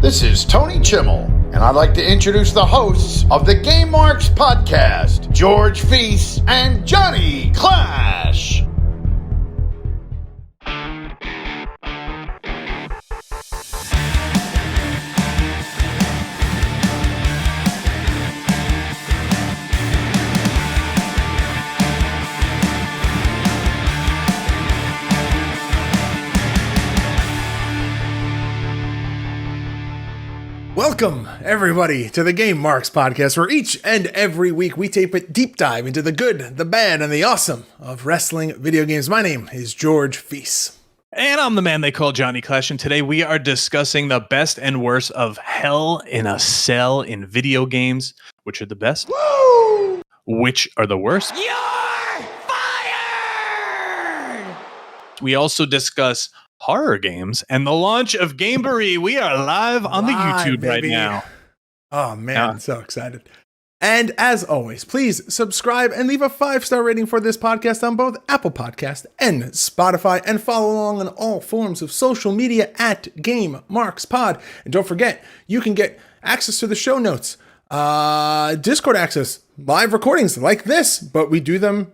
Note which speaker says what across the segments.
Speaker 1: This is Tony Chimmel, and I'd like to introduce the hosts of the Game Marks podcast, George Feis and Johnny Clash.
Speaker 2: Welcome, everybody, to the Game Marks podcast, where each and every week we take a deep dive into the good, the bad, and the awesome of wrestling video games. My name is George Feis.
Speaker 3: And I'm the man they call Johnny Clash, and today we are discussing the best and worst of Hell in a Cell in video games. Which are the best?
Speaker 2: Woo!
Speaker 3: Which are the worst?
Speaker 4: You're fired!
Speaker 3: We also discuss horror games and the launch of Gameboree. We are live on the YouTube
Speaker 2: baby.
Speaker 3: right now.
Speaker 2: Oh, man, I'm so excited. And as always, please subscribe and leave a 5-star rating for this podcast on both Apple Podcast and Spotify, and follow along on all forms of social media at Game Marks Pod. And don't forget, you can get access to the show notes, Discord access, live recordings like this, but we do them,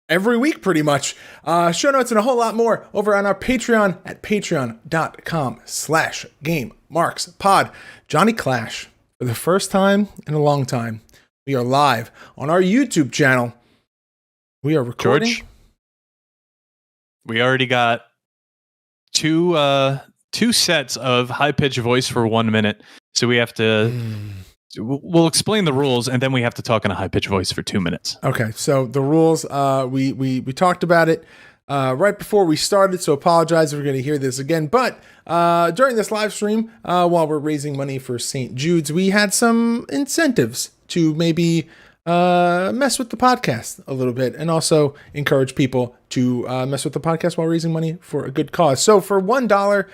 Speaker 2: every week pretty much. Show notes and a whole lot more over on our Patreon at patreon.com/GameMarksPod. Johnny Clash, for the first time in a long time, we are live on our YouTube channel. We are recording.
Speaker 3: George, we already got two sets of high-pitched voice for 1 minute. So we have to... We'll explain the rules, and then we have to talk in a high-pitched voice for 2 minutes.
Speaker 2: Okay, so the rules, we talked about it right before we started, so apologize if we're going to hear this again. But during this live stream, while we're raising money for St. Jude's, we had some incentives to maybe mess with the podcast a little bit, and also encourage people to mess with the podcast while raising money for a good cause. So for $1,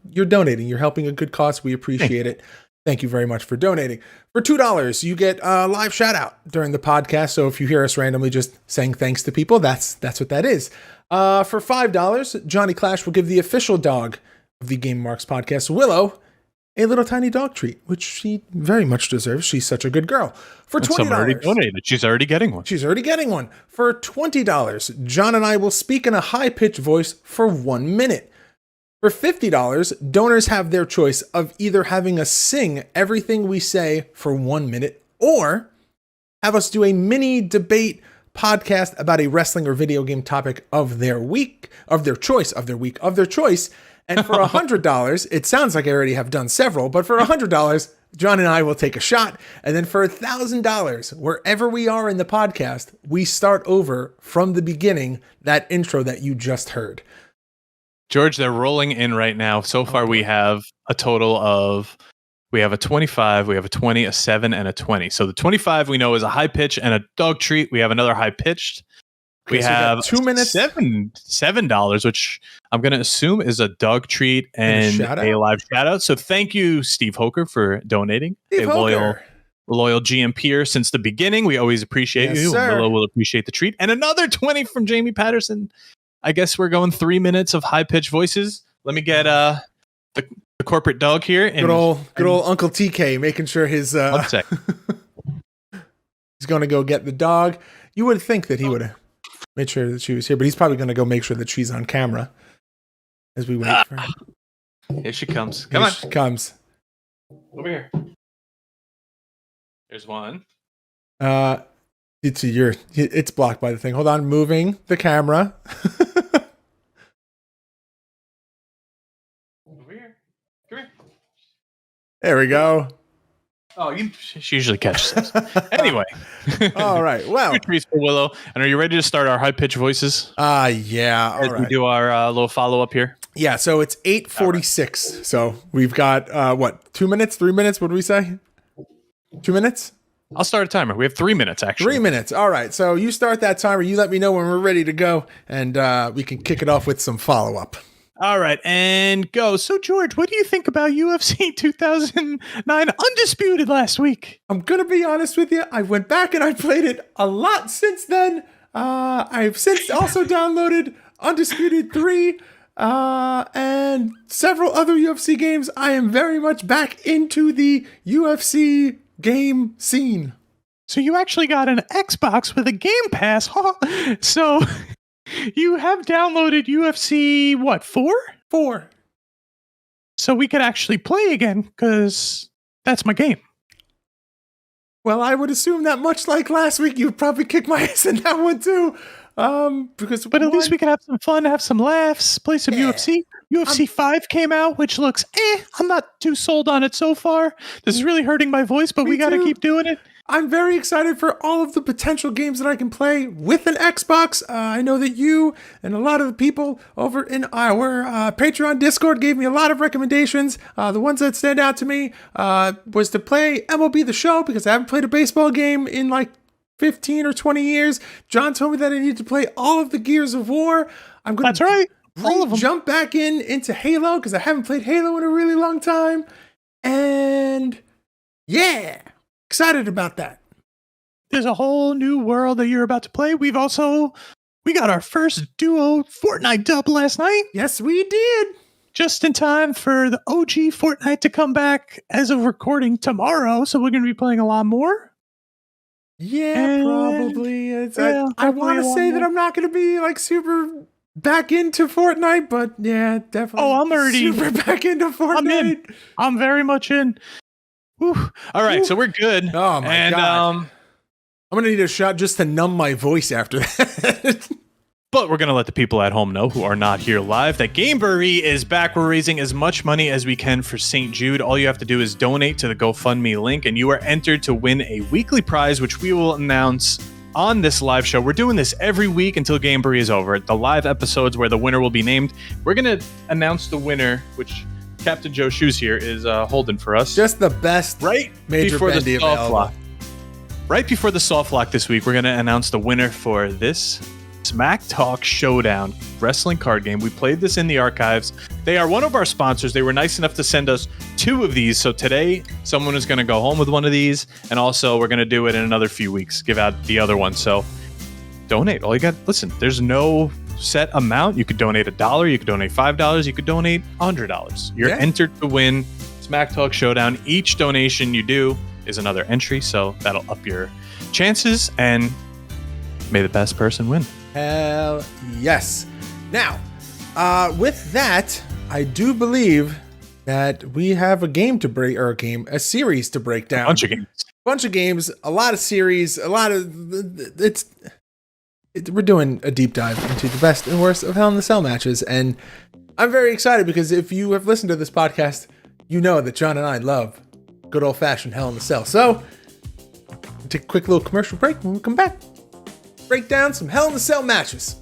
Speaker 2: you're donating. You're helping a good cause. We appreciate it. Thank you very much for donating. For $2, you get a live shout out during the podcast. So if you hear us randomly just saying thanks to people, that's what that is. For $5, Johnny Clash will give the official dog of the Game Marks podcast, Willow, a little tiny dog treat, which she very much deserves. She's such a good girl. For $20,
Speaker 3: Someone already donated. She's already getting one.
Speaker 2: For $20, John and I will speak in a high-pitched voice for 1 minute. For $50, donors have their choice of either having us sing everything we say for 1 minute, or have us do a mini debate podcast about a wrestling or video game topic of their week, of their choice. And for $100, it sounds like I already have done several, but for $100, John and I will take a shot. And then for $1,000, wherever we are in the podcast, we start over from the beginning, that intro that you just heard.
Speaker 3: George, they're rolling in right now. So far, we have a total of, we have a 25, we have a 20, a 7, and a 20. So the 25 we know is a high pitch and a dog treat. We have another high pitched. We have
Speaker 2: 2 minutes,
Speaker 3: $7, which I'm going to assume is a dog treat and a live shout out. So thank you, Steve Hoker, for donating. Loyal GMPer since the beginning. We always appreciate you.
Speaker 2: Sir.
Speaker 3: Willow will appreciate the treat. And another 20 from Jamie Patterson. I guess we're going 3 minutes of high pitched voices. Let me get the corporate dog here. And,
Speaker 2: good old Uncle TK making sure his
Speaker 3: one sec.
Speaker 2: He's going to go get the dog. You would think that he would have made sure that she was here, but he's probably going to go make sure that she's on camera as we wait for her.
Speaker 3: Here she comes.
Speaker 2: Here she comes.
Speaker 3: Over here. There's one.
Speaker 2: It's blocked by the thing. Hold on, moving the camera.
Speaker 3: Over here. Come here.
Speaker 2: There we go.
Speaker 3: Oh, she usually catches us. Anyway.
Speaker 2: All right. Well,
Speaker 3: two treats for Willow. And are you ready to start our high pitched voices?
Speaker 2: Yeah. All right.
Speaker 3: We do our little follow up here.
Speaker 2: Yeah. So it's 8:46. Right. So we've got 2 minutes, 3 minutes? What do we say? 2 minutes?
Speaker 3: I'll start a timer. We have 3 minutes, actually.
Speaker 2: 3 minutes. All right. So you start that timer. You let me know when we're ready to go, and we can kick it off with some follow up.
Speaker 3: All right, and go. So, George, what do you think about UFC 2009 Undisputed last week?
Speaker 2: I'm going to be honest with you. I went back and I played it a lot since then. I've since also downloaded Undisputed 3, and several other UFC games, I am very much back into the UFC game scene.
Speaker 3: So you actually got an Xbox with a Game Pass, huh? So you have downloaded UFC, what, 4?
Speaker 2: 4.
Speaker 3: So we could actually play again, because that's my game.
Speaker 2: Well, I would assume that much like last week, you'd probably kick my ass in that one too. But
Speaker 3: at least we can have some fun, have some laughs, play some UFC. UFC 5 came out, which looks I'm not too sold on it so far. This is really hurting my voice, but we got to keep doing it.
Speaker 2: I'm very excited for all of the potential games that I can play with an Xbox. I know that you and a lot of the people over in our Patreon Discord gave me a lot of recommendations. The ones that stand out to me was to play MLB The Show, because I haven't played a baseball game in like 15 or 20 years. John told me that I need to play all of the Gears of War.
Speaker 3: That's right. All of them.
Speaker 2: Jump back into Halo, because I haven't played Halo in a really long time. And yeah, excited about that.
Speaker 3: There's a whole new world that you're about to play. We got our first duo Fortnite dub last night.
Speaker 2: Yes, we did.
Speaker 3: Just in time for the OG Fortnite to come back as of recording tomorrow. So we're going to be playing a lot more.
Speaker 2: Yeah, probably. I want to say that I'm not going to be like super back into Fortnite, but yeah, definitely.
Speaker 3: Oh, I'm already
Speaker 2: super back into Fortnite.
Speaker 3: I'm in. I'm very much in. Whew. All right, so we're good.
Speaker 2: Oh my god! I'm gonna need a shot just to numb my voice after that.
Speaker 3: But we're going to let the people at home know who are not here live that Gameboree is back. We're raising as much money as we can for St. Jude. All you have to do is donate to the GoFundMe link, and you are entered to win a weekly prize, which we will announce on this live show. We're doing this every week until Gameboree is over. The live episodes where the winner will be named. We're going to announce the winner, which Captain Joe Shoes here is holding for us.
Speaker 2: Just the best Major Bendy available.
Speaker 3: Right before the soft lock this week, we're going to announce the winner for this Smack Talk Showdown wrestling card game. We played this in the archives. They are one of our sponsors. They were nice enough to send us 2 of these. So today, someone is going to go home with one of these. And also, we're going to do it in another few weeks. Give out the other one. So donate. All you got, listen, there's no set amount. You could donate $1. You could donate $5. You could donate $100. You're entered to win Smack Talk Showdown. Each donation you do is another entry. So that'll up your chances. And may the best person win.
Speaker 2: Hell yes. Now, with that, I do believe that we have a game to break, or a series to break down.
Speaker 3: A bunch of games,
Speaker 2: a lot of series, we're doing a deep dive into the best and worst of Hell in the Cell matches, and I'm very excited because if you have listened to this podcast, you know that John and I love good old-fashioned Hell in the Cell. So, take a quick little commercial break when we come back. Break down some Hell in the Cell matches.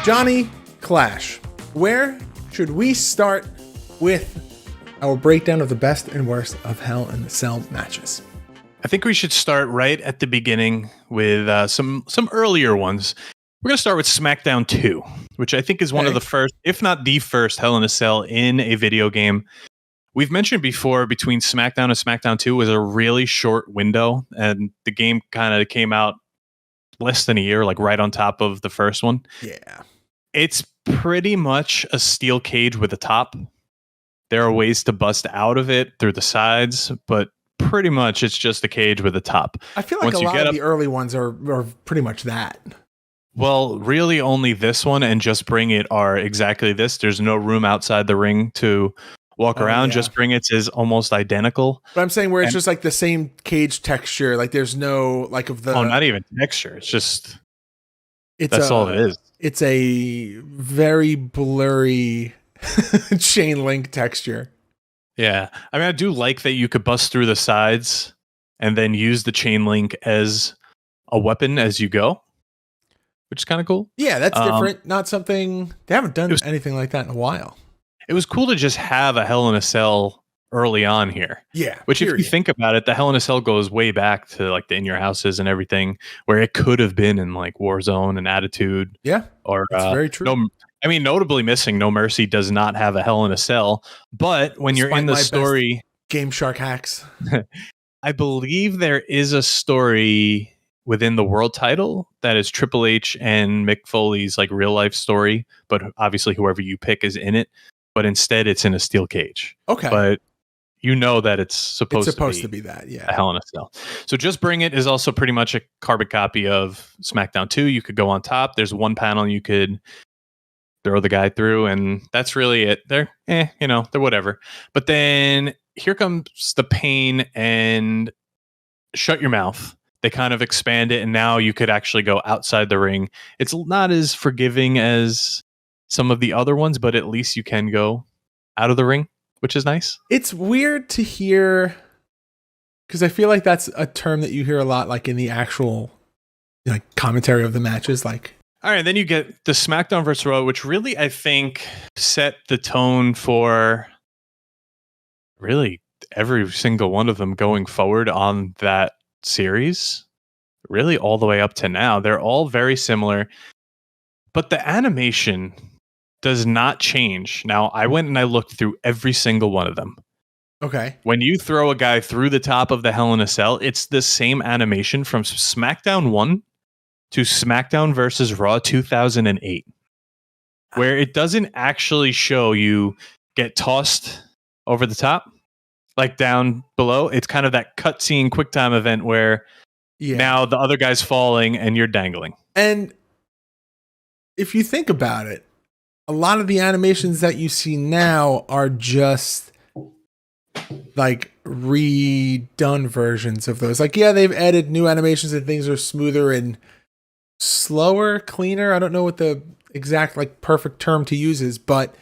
Speaker 2: Johnny Clash, where should we start with our breakdown of the best and worst of Hell in the Cell matches?
Speaker 3: I think we should start right at the beginning with some earlier ones. We're going to start with SmackDown 2, which I think is one of the first, if not the first, Hell in a Cell in a video game. We've mentioned before, between SmackDown and SmackDown 2 was a really short window, and the game kind of came out less than a year, like right on top of the first one.
Speaker 2: Yeah.
Speaker 3: It's pretty much a steel cage with a top. There are ways to bust out of it through the sides, but pretty much it's just a cage with a top.
Speaker 2: I feel like a lot of the early ones are pretty much that.
Speaker 3: Well, really only this one and Just Bring It are exactly this. There's no room outside the ring to walk around. Yeah. Just Bring It is almost identical.
Speaker 2: But I'm saying where it's just like the same cage texture. Like there's no like of the...
Speaker 3: Oh, not even texture. It's just... That's all it is.
Speaker 2: It's a very blurry chain link texture.
Speaker 3: Yeah. I mean, I do like that you could bust through the sides and then use the chain link as a weapon as you go, which is kind of cool.
Speaker 2: Yeah, that's different. Not something... They haven't done anything like that in a while.
Speaker 3: It was cool to just have a Hell in a Cell early on here.
Speaker 2: Yeah.
Speaker 3: Which, if you think about it, the Hell in a Cell goes way back to like the In Your Houses and everything, where it could have been in like Warzone and Attitude.
Speaker 2: Yeah.
Speaker 3: Or
Speaker 2: that's very true.
Speaker 3: Notably missing, No Mercy does not have a Hell in a Cell. But when you're in the story,
Speaker 2: Game Shark hacks.
Speaker 3: I believe there is a story within the world title that is Triple H and Mick Foley's like real life story, but obviously whoever you pick is in it. But instead, it's in a steel cage.
Speaker 2: Okay.
Speaker 3: But you know that it's supposed
Speaker 2: to be that, yeah.
Speaker 3: A Hell in a Cell. So Just Bring It is also pretty much a carbon copy of SmackDown 2. You could go on top. There's one panel you could throw the guy through, and that's really it. They're whatever. But then here comes the Pain and Shut Your Mouth. They kind of expand it, and now you could actually go outside the ring. It's not as forgiving as some of the other ones, but at least you can go out of the ring, which is nice.
Speaker 2: It's weird to hear, because I feel like that's a term that you hear a lot, like in the actual commentary of the matches. Like,
Speaker 3: all right, then you get the SmackDown vs. Raw, which really I think set the tone for really every single one of them going forward on that series, really all the way up to now. They're all very similar, but the animation does not change. Now, I went and I looked through every single one of them.
Speaker 2: Okay.
Speaker 3: When you throw a guy through the top of the Hell in a Cell, it's the same animation from SmackDown 1 to SmackDown vs. Raw 2008, where it doesn't actually show you get tossed over the top, like down below. It's kind of that cutscene QuickTime event where now the other guy's falling and you're dangling.
Speaker 2: And if you think about it, a lot of the animations that you see now are just like redone versions of those. Like, yeah, they've added new animations and things are smoother and slower, cleaner. I don't know what the exact like perfect term to use is, but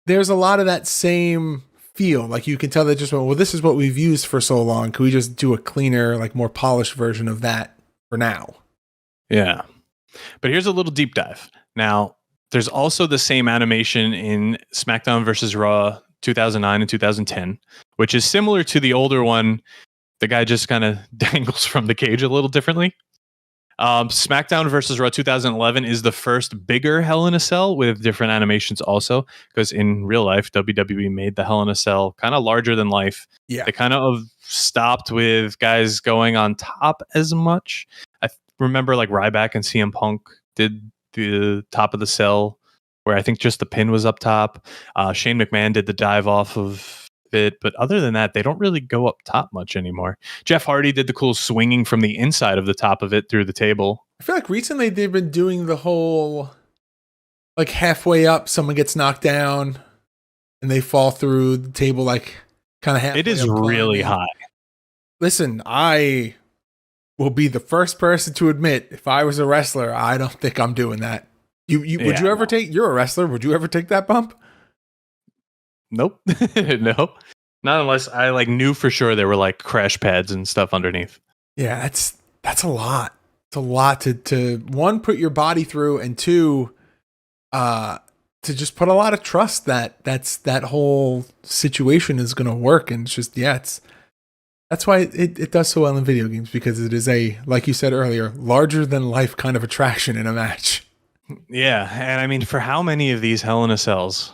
Speaker 2: there's a lot of that same feel. Like you can tell they just went, well, this is what we've used for so long. Can we just do a cleaner, like more polished version of that for now?
Speaker 3: Yeah. But here's a little deep dive. Now, there's also the same animation in SmackDown vs. Raw 2009 and 2010, which is similar to the older one. The guy just kind of dangles from the cage a little differently. SmackDown vs. Raw 2011 is the first bigger Hell in a Cell with different animations also, because in real life, WWE made the Hell in a Cell kind of larger than life.
Speaker 2: Yeah.
Speaker 3: They kind of stopped with guys going on top as much. I remember like Ryback and CM Punk did the top of the cell, where I think just the pin was up top. Shane McMahon did the dive off of it, but other than that, they don't really go up top much anymore. Jeff Hardy did the cool swinging from the inside of the top of it through the table.
Speaker 2: I feel like recently they've been doing the whole like halfway up, someone gets knocked down and they fall through the table like kind of halfway.
Speaker 3: It is really high.
Speaker 2: Listen, I will be the first person to admit, if I was a wrestler, I don't think I'm doing that. Would you ever take? You're a wrestler. Would you ever take that bump?
Speaker 3: Nope. No. Not unless I like knew for sure there were like crash pads and stuff underneath.
Speaker 2: Yeah, that's a lot. It's a lot to one, put your body through, and two, to just put a lot of trust that whole situation is going to work. And it's just, that's why it does so well in video games, because it is a, like you said earlier, larger than life kind of attraction in a match.
Speaker 3: Yeah. And I mean, for how many of these Hell in a Cells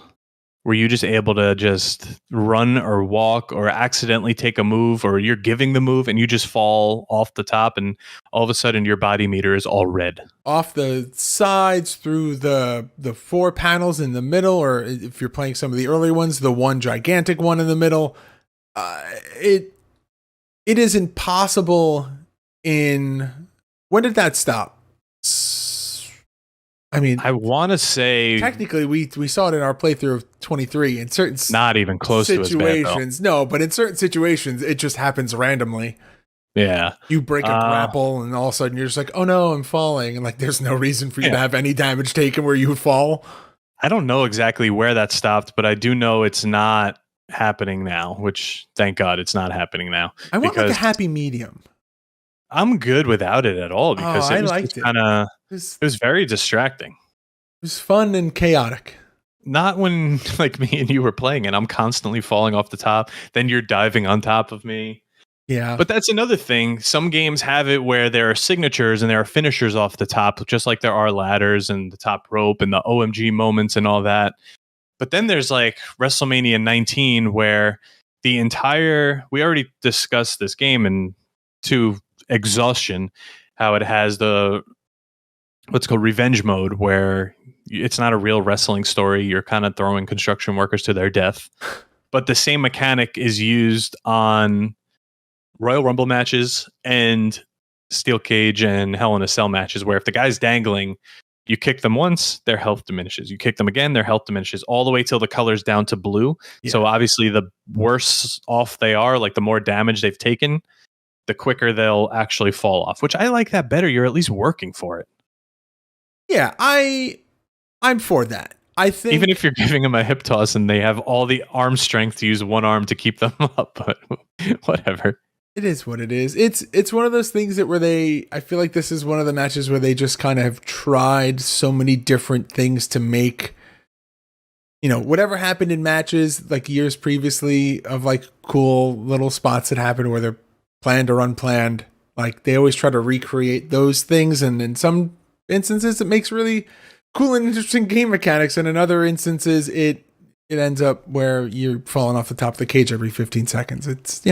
Speaker 3: were you just able to just run or walk or accidentally take a move, or you're giving the move and you just fall off the top and all of a sudden your body meter is all red? Off
Speaker 2: the sides, through the four panels in the middle, or if you're playing some of the early ones, the one gigantic one in the middle. It is impossible in... When did that stop? I mean,
Speaker 3: I want to say
Speaker 2: technically we saw it in our playthrough of 23 in certain
Speaker 3: not even close
Speaker 2: situations.
Speaker 3: To as bad,
Speaker 2: no, but in certain situations it just happens randomly.
Speaker 3: Yeah,
Speaker 2: you break a grapple and all of a sudden you're just like, oh no, I'm falling, and like there's no reason for you to have any damage taken where you fall.
Speaker 3: I don't know exactly where that stopped, but I do know it's not happening now. Which thank God it's not happening now.
Speaker 2: I want like a happy medium.
Speaker 3: I'm good without it at all, because
Speaker 2: I liked it.
Speaker 3: It was very distracting.
Speaker 2: It was fun and chaotic.
Speaker 3: Not when like me and you were playing and I'm constantly falling off the top. Then you're diving on top of me.
Speaker 2: Yeah.
Speaker 3: But that's another thing. Some games have it where there are signatures and there are finishers off the top, just like there are ladders and the top rope and the OMG moments and all that. But then there's like WrestleMania 19, where we already discussed this game in 2 Exhaustion, how it has the what's called revenge mode, where it's not a real wrestling story. You're kind of throwing construction workers to their death. But the same mechanic is used on Royal Rumble matches and Steel Cage and Hell in a Cell matches, where if the guy's dangling, you kick them once, their health diminishes. You kick them again, their health diminishes, all the way till the color's down to blue. Yeah. So obviously the worse off they are, like the more damage they've taken, the quicker they'll actually fall off, which I like that better. You're at least working for it.
Speaker 2: Yeah, I'm for that. I think
Speaker 3: even if you're giving them a hip toss and they have all the arm strength to use one arm to keep them up, but whatever.
Speaker 2: It is what it is. It's one of those things that I feel like this is one of the matches where they just kind of have tried so many different things to make, whatever happened in matches like years previously of like cool little spots that happen where they're planned or unplanned. Like they always try to recreate those things. And in some instances it makes really cool and interesting game mechanics. And in other instances it ends up where you're falling off the top of the cage every 15 seconds. It's,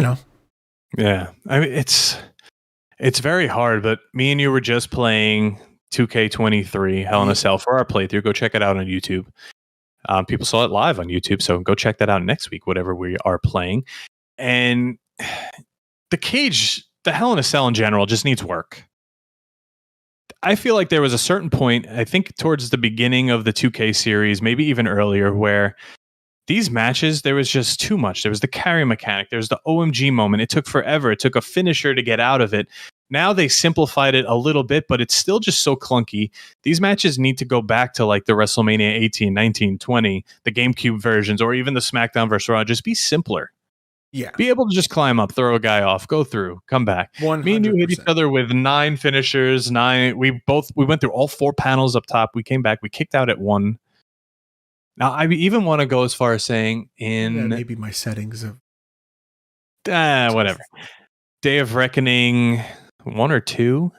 Speaker 3: Yeah, I mean it's very hard, but me and you were just playing 2K23 Hell in a Cell for our playthrough. Go check it out on YouTube. People saw it live on YouTube, so go check that out next week, whatever we are playing. And the cage, the Hell in a Cell in general, just needs work. I feel like there was a certain point, I think towards the beginning of the 2K series, maybe even earlier, where these matches, there was just too much. There was the carry mechanic. There was the OMG moment. It took forever. It took a finisher to get out of it. Now they simplified it a little bit, but it's still just so clunky. These matches need to go back to like the WrestleMania 18, 19, 20, the GameCube versions, or even the SmackDown vs. Raw. Just be simpler.
Speaker 2: Yeah.
Speaker 3: Be able to just climb up, throw a guy off, go through, come back.
Speaker 2: 100%.
Speaker 3: Me and you hit each other with 9 finishers, 9. We went through all 4 panels up top. We came back. We kicked out at 1. Now, I even want to go as far as saying
Speaker 2: maybe my settings of
Speaker 3: whatever. Day of Reckoning 1 or 2.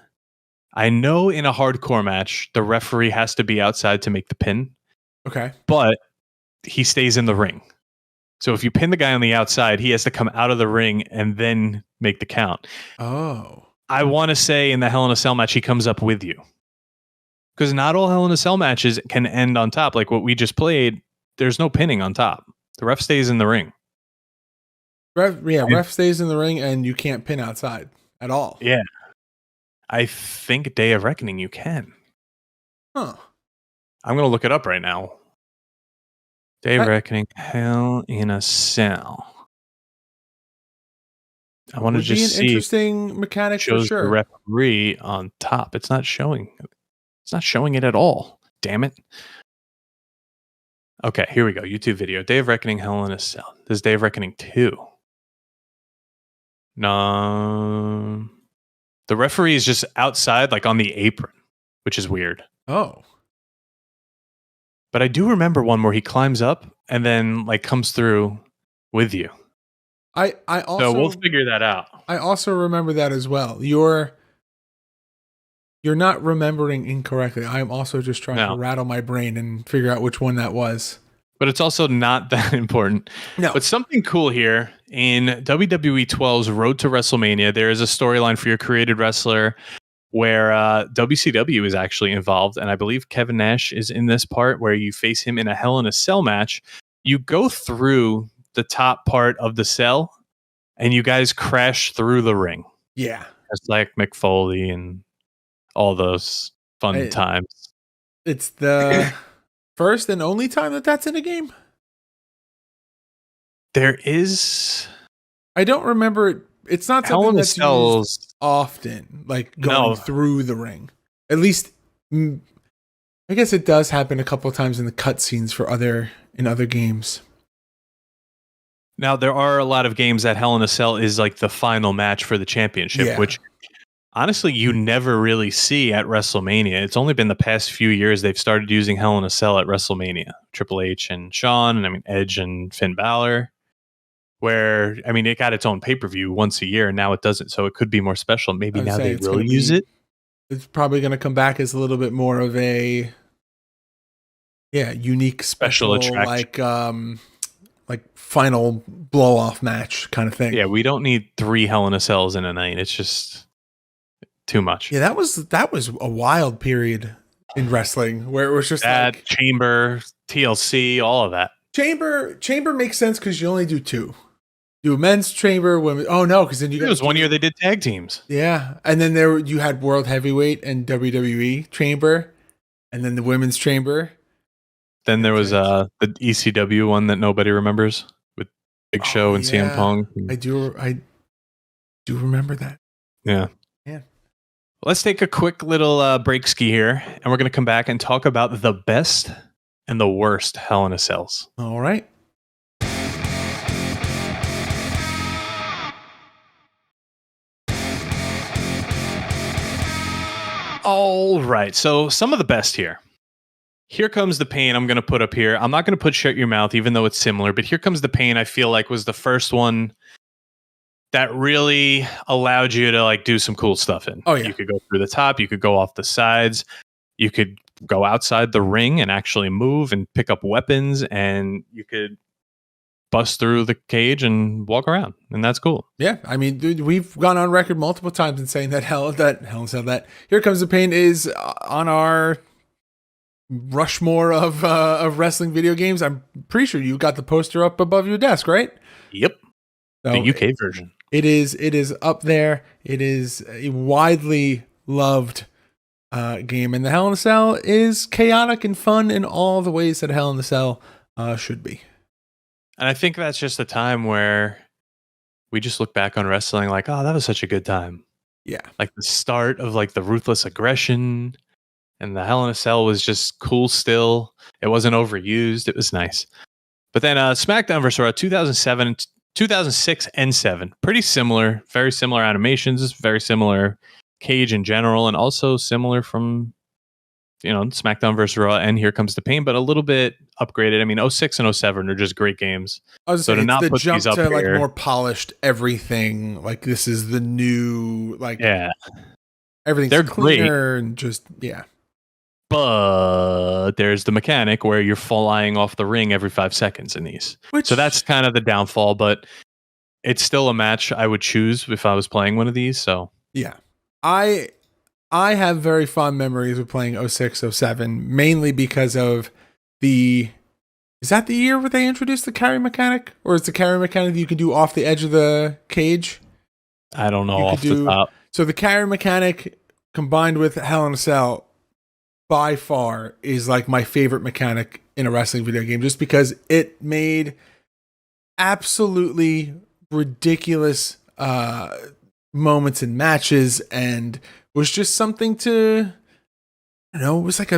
Speaker 3: I know in a hardcore match, the referee has to be outside to make the pin.
Speaker 2: Okay.
Speaker 3: But he stays in the ring. So if you pin the guy on the outside, he has to come out of the ring and then make the count.
Speaker 2: Oh.
Speaker 3: I want to say in the Hell in a Cell match, he comes up with you. Because not all Hell in a Cell matches can end on top. Like what we just played, there's no pinning on top. The ref stays in the ring.
Speaker 2: Ref stays in the ring and you can't pin outside at all.
Speaker 3: Yeah. I think Day of Reckoning you can.
Speaker 2: Huh.
Speaker 3: I'm going to look it up right now. Day of Reckoning, Hell in a Cell. I want to just see.
Speaker 2: Interesting mechanic for sure.
Speaker 3: The referee on top. It's not showing it at all. Damn it. Okay, here we go. YouTube video. Day of Reckoning, Hell in a Cell. This is Day of Reckoning 2. No. The referee is just outside, like on the apron, which is weird.
Speaker 2: Oh.
Speaker 3: But I do remember one where he climbs up and then like comes through with you.
Speaker 2: I also
Speaker 3: So we'll figure that out.
Speaker 2: I also remember that as well. You're not remembering incorrectly. I'm also just trying to rattle my brain and figure out which one that was.
Speaker 3: But it's also not that important.
Speaker 2: No.
Speaker 3: But something cool here in WWE 12's Road to WrestleMania, there is a storyline for your created wrestler where WCW is actually involved. And I believe Kevin Nash is in this part where you face him in a Hell in a Cell match. You go through the top part of the cell and you guys crash through the ring.
Speaker 2: Yeah.
Speaker 3: It's like Mick Foley and all those fun times.
Speaker 2: It's the first and only time that that's in a game?
Speaker 3: There is...
Speaker 2: I don't remember it. It's not something that's used often, like going through the ring. At least, I guess it does happen a couple of times in the cutscenes in other games.
Speaker 3: Now, there are a lot of games that Hell in a Cell is like the final match for the championship, which honestly you never really see at WrestleMania. It's only been the past few years they've started using Hell in a Cell at WrestleMania. Triple H and Shawn, and Edge and Finn Balor. Where, it got its own pay-per-view once a year, and now it doesn't, so it could be more special. Maybe now they will use it.
Speaker 2: It's probably going to come back as a little bit more of a, unique special attraction. Like final blow-off match kind of thing.
Speaker 3: Yeah, we don't need 3 Hell in a Cells in a night. It's just too much.
Speaker 2: Yeah, that was a wild period in wrestling where it was just
Speaker 3: That
Speaker 2: like
Speaker 3: Chamber, TLC, all of that.
Speaker 2: Chamber makes sense because you only do two. Do men's chamber, women. Oh no, because then you got.
Speaker 3: It was 1 year they did tag teams.
Speaker 2: Yeah, and then you had World Heavyweight and WWE Chamber, and then the Women's Chamber.
Speaker 3: Then there was the ECW one that nobody remembers with Big Show and CM Punk.
Speaker 2: I do remember that.
Speaker 3: Yeah.
Speaker 2: Yeah.
Speaker 3: Let's take a quick little break ski here, and we're going to come back and talk about the best and the worst Hell in a Cells.
Speaker 2: All right.
Speaker 3: All right. So some of the best here. Here Comes the Pain I'm going to put up here. I'm not going to put Shut Your Mouth, even though it's similar, but Here Comes the Pain I feel like was the first one that really allowed you to like do some cool stuff in.
Speaker 2: Oh, yeah.
Speaker 3: You could go through the top. You could go off the sides. You could go outside the ring and actually move and pick up weapons, and you could bust through the cage and walk around, and that's cool.
Speaker 2: Yeah, I mean, dude, we've gone on record multiple times in saying that that Here Comes the Pain is on our Rushmore of wrestling video games. I'm pretty sure you got the poster up above your desk, right?
Speaker 3: Yep.
Speaker 2: So
Speaker 3: the UK version.
Speaker 2: It is up there. It is a widely loved game, and the Hell in a Cell is chaotic and fun in all the ways that Hell in a Cell should be.
Speaker 3: And I think that's just a time where we just look back on wrestling like, oh, that was such a good time.
Speaker 2: Yeah.
Speaker 3: Like the start of like the ruthless aggression, and the Hell in a Cell was just cool still. It wasn't overused. It was nice. But then SmackDown vs. Raw 2007, 2006 and 7. Pretty similar. Very similar animations. Very similar cage in general. And also similar from, SmackDown vs. Raw and Here Comes the Pain, but a little bit upgraded. I mean, 06 and 07 are just great games.
Speaker 2: I was
Speaker 3: so
Speaker 2: saying,
Speaker 3: to not
Speaker 2: the
Speaker 3: put
Speaker 2: jump
Speaker 3: these up
Speaker 2: to like
Speaker 3: here,
Speaker 2: more polished everything. Like this is the new, like everything's
Speaker 3: they're
Speaker 2: cleaner
Speaker 3: great.
Speaker 2: and just
Speaker 3: But there's the mechanic where you're flying off the ring every 5 seconds in these. So that's kind of the downfall, but it's still a match I would choose if I was playing one of these. So
Speaker 2: yeah, I have very fond memories of playing 06, 07, mainly because of is that the year where they introduced the carry mechanic? Or is the carry mechanic that you can do off the edge of the cage?
Speaker 3: I don't know off the top.
Speaker 2: So the carry mechanic combined with Hell in a Cell by far is like my favorite mechanic in a wrestling video game, just because it made absolutely ridiculous moments in matches and was just something to, it was like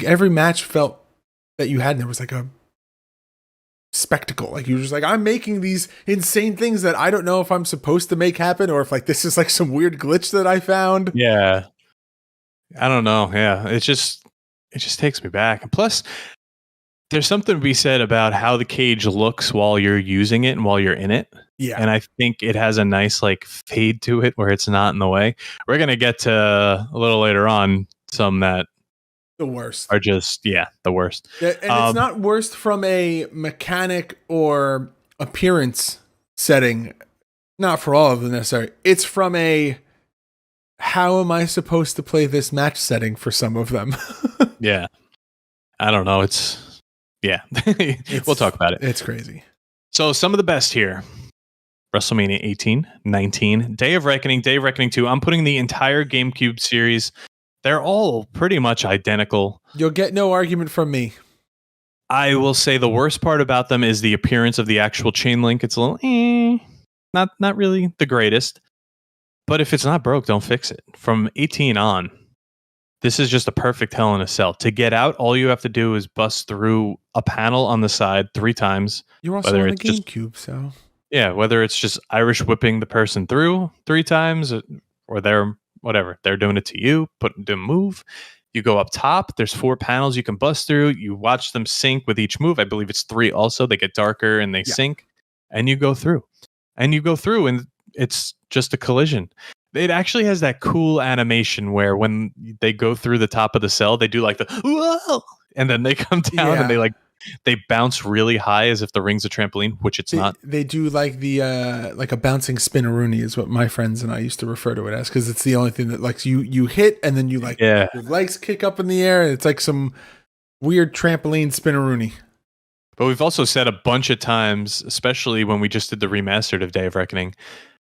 Speaker 2: every match felt that you had, and there was like a spectacle. Like you were just like, I'm making these insane things that I don't know if I'm supposed to make happen, or if like this is like some weird glitch that I found.
Speaker 3: Yeah. I don't know. Yeah. It just takes me back. And plus, there's something to be said about how the cage looks while you're using it and while you're in it.
Speaker 2: Yeah.
Speaker 3: And I think it has a nice like fade to it where it's not in the way. We're going to get to a little later on some that
Speaker 2: the worst
Speaker 3: are just, the worst.
Speaker 2: And it's not worst from a mechanic or appearance setting. Not for all of them necessarily. It's from a, how am I supposed to play this match setting for some of them?
Speaker 3: Yeah. I don't know. We'll talk about it.
Speaker 2: It's crazy.
Speaker 3: So some of the best here. WrestleMania 18, 19, Day of Reckoning, Day of Reckoning 2. I'm putting the entire GameCube series. They're all pretty much identical.
Speaker 2: You'll get no argument from me.
Speaker 3: I will say the worst part about them is the appearance of the actual chain link. It's a little, not really the greatest. But if it's not broke, don't fix it. From 18 on, this is just a perfect Hell in a Cell. To get out, all you have to do is bust through a panel on the side 3 times.
Speaker 2: You're also on the GameCube, so... Yeah,
Speaker 3: whether it's just Irish whipping the person through 3 times, or they're doing it to you, putting them move. You go up top. There's 4 panels you can bust through. You watch them sync with each move. I believe it's 3 also. They get darker and they sync, and you go through. And it's just a collision. It actually has that cool animation where when they go through the top of the cell, they do like the whoa, and then they come down and they like They bounce really high as if the ring's a trampoline, which it's not.
Speaker 2: They do like like a bouncing spinneroonie is what my friends and I used to refer to it as, because it's the only thing that like you hit and then you like your legs kick up in the air. It's like some weird trampoline spinneroonie.
Speaker 3: But we've also said a bunch of times, especially when we just did the remastered of Day of Reckoning,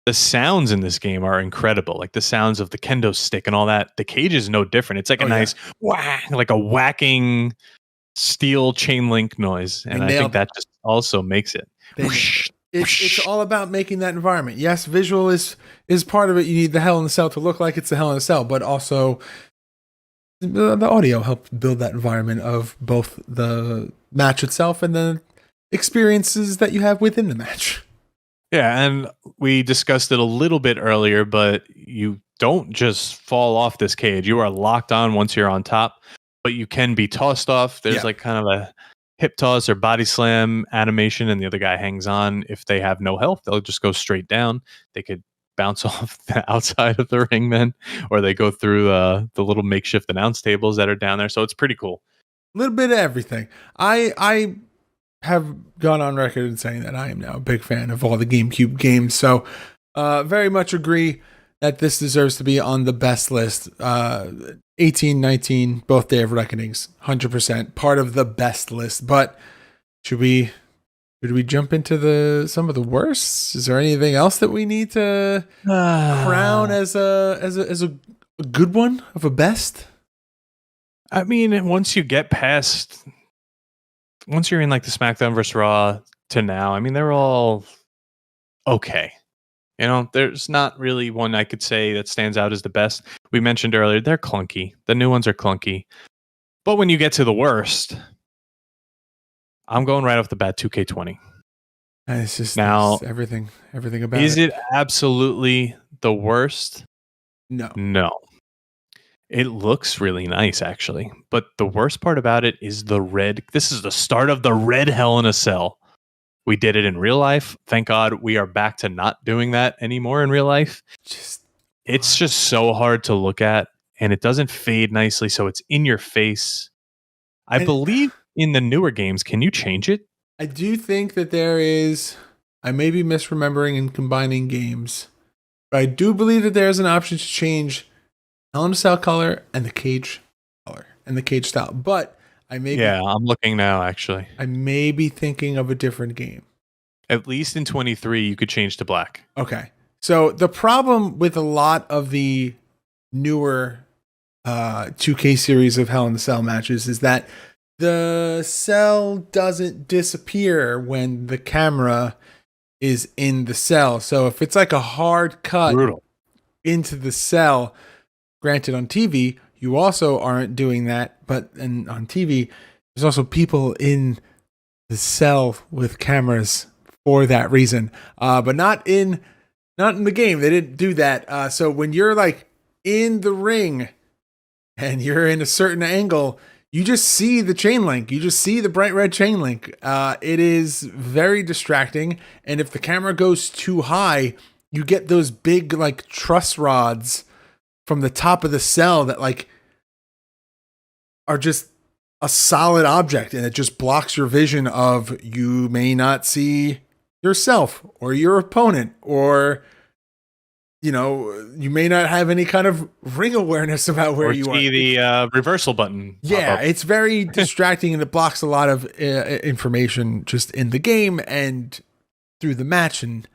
Speaker 3: the sounds in this game are incredible. Like the sounds of the kendo stick and all that. The cage is no different. It's like a nice whack, like a whacking steel chain link noise. And I think that just also makes it.
Speaker 2: It's all about making that environment. Yes, visual is part of it. You need the Hell in a Cell to look like it's the Hell in a Cell, but also the audio helps build that environment of both the match itself and the experiences that you have within the match.
Speaker 3: Yeah, and we discussed it a little bit earlier, but you don't just fall off this cage. You are locked on once you're on top, but you can be tossed off. There's like kind of a hip toss or body slam animation, and the other guy hangs on. If they have no health, they'll just go straight down. They could bounce off the outside of the ring then, or they go through the little makeshift announce tables that are down there. So it's pretty cool.
Speaker 2: A little bit of everything. I have gone on record in saying that I am now a big fan of all the GameCube games. So very much agree that this deserves to be on the best list. 18, 19, both Day of Reckonings, 100% part of the best list. But should we jump into some of the worst? Is there anything else that we need to crown as a good one of a best?
Speaker 3: I mean, once you're in like the SmackDown vs. Raw to now, I mean, they're all okay. You know, there's not really one I could say that stands out as the best. We mentioned earlier, they're clunky. The new ones are clunky. But when you get to the worst, I'm going right off the bat, 2K20.
Speaker 2: It's just
Speaker 3: now
Speaker 2: everything about it.
Speaker 3: Is it absolutely the worst? No. It looks really nice, actually. But the worst part about it is the red. This is the start of the red Hell in a Cell. We did it in real life. Thank God we are back to not doing that anymore in real life. It's just so hard to look at, and it doesn't fade nicely, so it's in your face. I believe in the newer games, can you change it?
Speaker 2: I do think that there is. I may be misremembering and combining games, but I do believe that there is an option to change Hell in a Cell color and the cage color and the cage style. But I may
Speaker 3: I'm looking now, actually.
Speaker 2: I may be thinking of a different game.
Speaker 3: At least in 23, you could change to black.
Speaker 2: Okay. So the problem with a lot of the newer 2K series of Hell in a Cell matches is that the cell doesn't disappear when the camera is in the cell. So if it's like a hard cut into the cell, granted on TV, you also aren't doing that, but on TV, there's also people in the cell with cameras for that reason. But not in the game. They didn't do that. So when you're like in the ring and you're in a certain angle, you just see the chain link. You just see the bright red chain link. It is very distracting. And if the camera goes too high, you get those big like truss rods from the top of the cell that like are just a solid object, and it just blocks your vision of you may not see yourself or your opponent, or you may not have any kind of ring awareness about where you are. Or
Speaker 3: see the reversal button.
Speaker 2: Yeah, it's very distracting, and it blocks a lot of information just in the game and through the match. And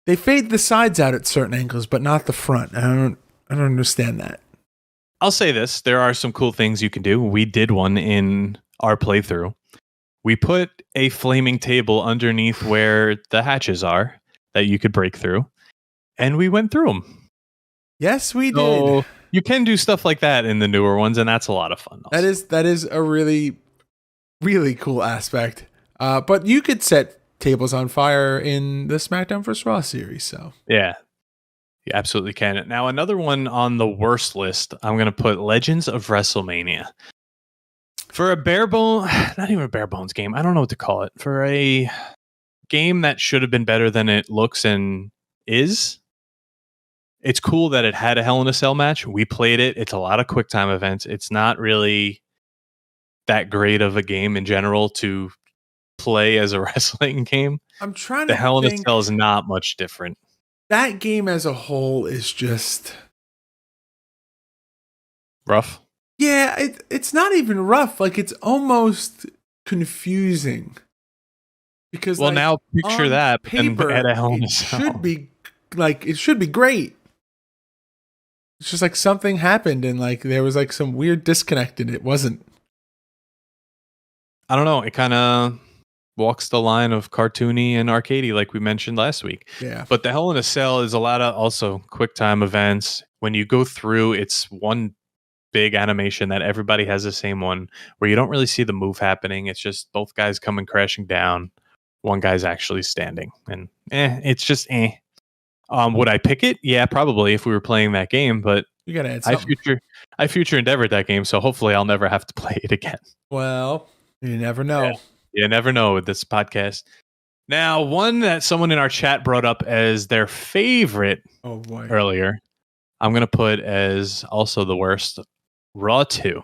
Speaker 2: they fade the sides out at certain angles, but not the front. I don't understand that.
Speaker 3: I'll say this. There are some cool things you can do. We did one in our playthrough. We put a flaming table underneath where the hatches are that you could break through, and we went through them.
Speaker 2: Yes, we did.
Speaker 3: You can do stuff like that in the newer ones, and that's a lot of fun. Also.
Speaker 2: That is a really, really cool aspect. But you could set tables on fire in the SmackDown vs. Raw series. So
Speaker 3: yeah. You absolutely can. Now, another one on the worst list, I'm going to put Legends of WrestleMania. For a not even a bare bones game, I don't know what to call it. For a game that should have been better than it looks and is, it's cool that it had a Hell in a Cell match. We played it. It's a lot of quick time events. It's not really that great of a game in general to play as a wrestling game.
Speaker 2: I'm trying
Speaker 3: The
Speaker 2: to
Speaker 3: Hell in a
Speaker 2: think.
Speaker 3: Cell is not much different.
Speaker 2: That game as a whole is just
Speaker 3: Rough.
Speaker 2: Yeah, it's not even rough. Like, it's almost confusing. Because
Speaker 3: Well, now picture
Speaker 2: on
Speaker 3: that, but then
Speaker 2: paper,
Speaker 3: at a Hell in a
Speaker 2: it
Speaker 3: Cell.
Speaker 2: it should be great. It's just like something happened and like there was like some weird disconnect and it wasn't.
Speaker 3: I don't know. It kind of walks the line of cartoony and arcadey, like we mentioned last week.
Speaker 2: Yeah.
Speaker 3: But the Hell in a Cell is a lot of also quick time events. When you go through, it's one big animation that everybody has the same one where you don't really see the move happening. It's just both guys coming crashing down. One guy's actually standing, and it's just would I pick it? Yeah, probably if we were playing that game. But
Speaker 2: You gotta add something.
Speaker 3: I future endeavored that game, so hopefully I'll never have to play it again.
Speaker 2: Well, you never know.
Speaker 3: Yeah. You never know with this podcast. Now, one that someone in our chat brought up as their favorite
Speaker 2: Oh boy.
Speaker 3: earlier, I'm going to put as also the worst, Raw 2.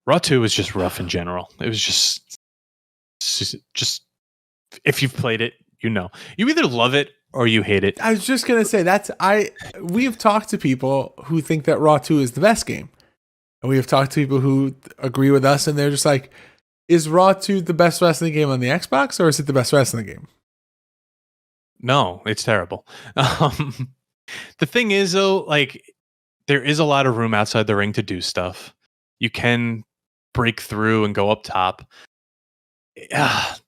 Speaker 3: Raw 2 was just rough in general. It was just if you've played it, you know. You either love it or you hate it.
Speaker 2: I was just gonna say we've talked to people who think that Raw 2 is the best game. And we have talked to people who agree with us and they're just like, is Raw 2 the best wrestling game on the Xbox or is it the best wrestling game?
Speaker 3: No, it's terrible. The thing is, though, like, there is a lot of room outside the ring to do stuff. You can break through and go up top.